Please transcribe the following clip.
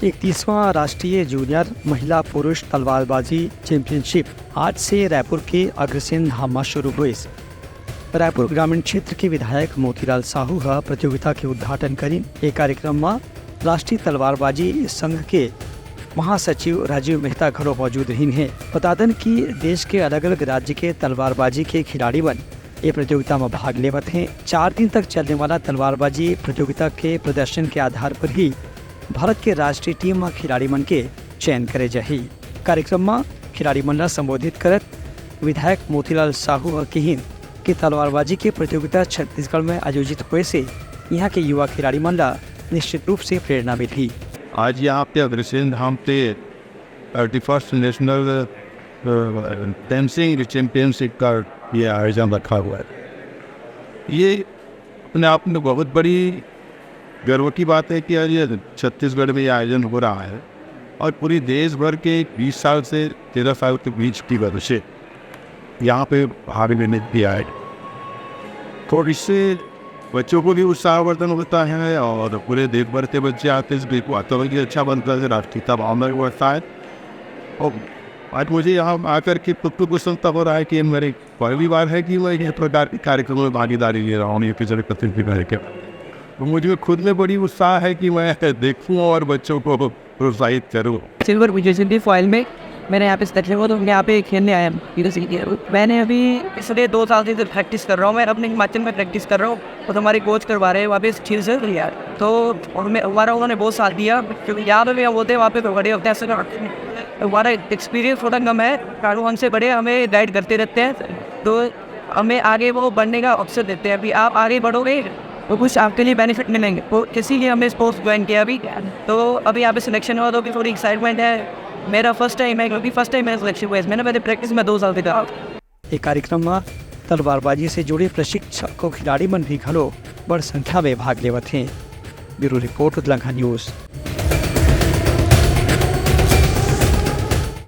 31वां राष्ट्रीय जूनियर महिला पुरुष तलवारबाजी चैंपियनशिप आज से रायपुर के अग्रसेन धाम में शुरू हुई। रायपुर ग्रामीण क्षेत्र के विधायक मोतीलाल साहू प्रतियोगिता के उद्घाटन करी। एक कार्यक्रम में राष्ट्रीय तलवारबाजी संघ के महासचिव राजीव मेहता घरों मौजूद रही हैं। बता दें कि देश के अलग अलग राज्य के तलवारबाजी के खिलाड़ी बन ये प्रतियोगिता में भाग लेवत हैं। 4 दिन तक चलने वाला तलवारबाजी प्रतियोगिता के प्रदर्शन के आधार पर ही भारत के राष्ट्रीय टीम में खिलाड़ी मन के चयन करे जाही। कार्यक्रम में खिलाड़ी मन संबोधित करत विधायक मोतीलाल साहू कही कि तलवारबाजी की प्रतियोगिता छत्तीसगढ़ में आयोजित हुए से यहाँ के युवा खिलाड़ी मन निश्चित रूप से प्रेरणा मिली। आज यहाँ पे अग्रसेन धाम पे 31st नेशनल डांसिंग चैंपियनशिप का ये आयोजन रखा हुआ है। ये अपने आप में बहुत बड़ी गर्व की बात है कि आज ये छत्तीसगढ़ में ये आयोजन हो रहा है और पूरी देश भर के 20 साल से 13 साल के बीच की बच्चे यहाँ पे भाग लेने भी आए। तो इससे बच्चों को भी उत्साहवर्धन होता है और पूरे देश भर के बच्चे आते हैं। वातावरण भी अच्छा बनता है, राष्ट्रीयता भावना भी बढ़ता है। और आज मुझे यहाँ आकर के खुद को प्रसन्नता हो रहा है कि मेरी पहली बार है कि मैं इस प्रकार के कार्यक्रमों में भागीदारी ले रहा हूँ। ये किसी प्रतिनिधि के तो मुझे खुद में बड़ी उत्साह है कि मैं देखूँ और बच्चों को प्रोत्साहित करूँ। सिल्वर विजय फॉइल में मैंने यहाँ पे सिलेक्शन हुआ तो मैं यहाँ पे खेलने आया। मैंने अभी पिछले 2 साल से प्रैक्टिस कर रहा हूँ। मैं अपने हिमाचल में प्रैक्टिस कर रहा हूँ और हमारे कोच करवा रहे हैं वहाँ पे ठीक से यार। तो हमारा उन्होंने बहुत साथ दिया क्योंकि यहाँ पे बोलते हैं वहाँ पे तो बड़े होते हैं। हमारा एक्सपीरियंस थोड़ा कम है, कारण हमसे बड़े हमें गाइड करते रहते हैं तो हमें आगे वो बढ़ने का अवसर देते हैं। अभी आप आगे बढ़ोगे तो कुछ आपके लिए बेनिफिट मिलेंगे। तो इसीलिए हमने स्पोर्ट्स ज्वाइन किया अभी। तो अभी यहाँ पे सिलेक्शन हुआ तो अभी थोड़ी एक्साइटमेंट है। मेरा फर्स्ट टाइम है क्योंकि फर्स्ट टाइम मैं सिलेक्शन हुआ। मैंने पहले प्रैक्टिस में 2 साल से था। एक कार्यक्रम में तलवारबाजी से जुड़े प्रशिक्षक को खिलाड़ी मन भी घलो बड़ संख्या में भाग लेवत हैं। ब्यूरो रिपोर्ट उदलंघा न्यूज़।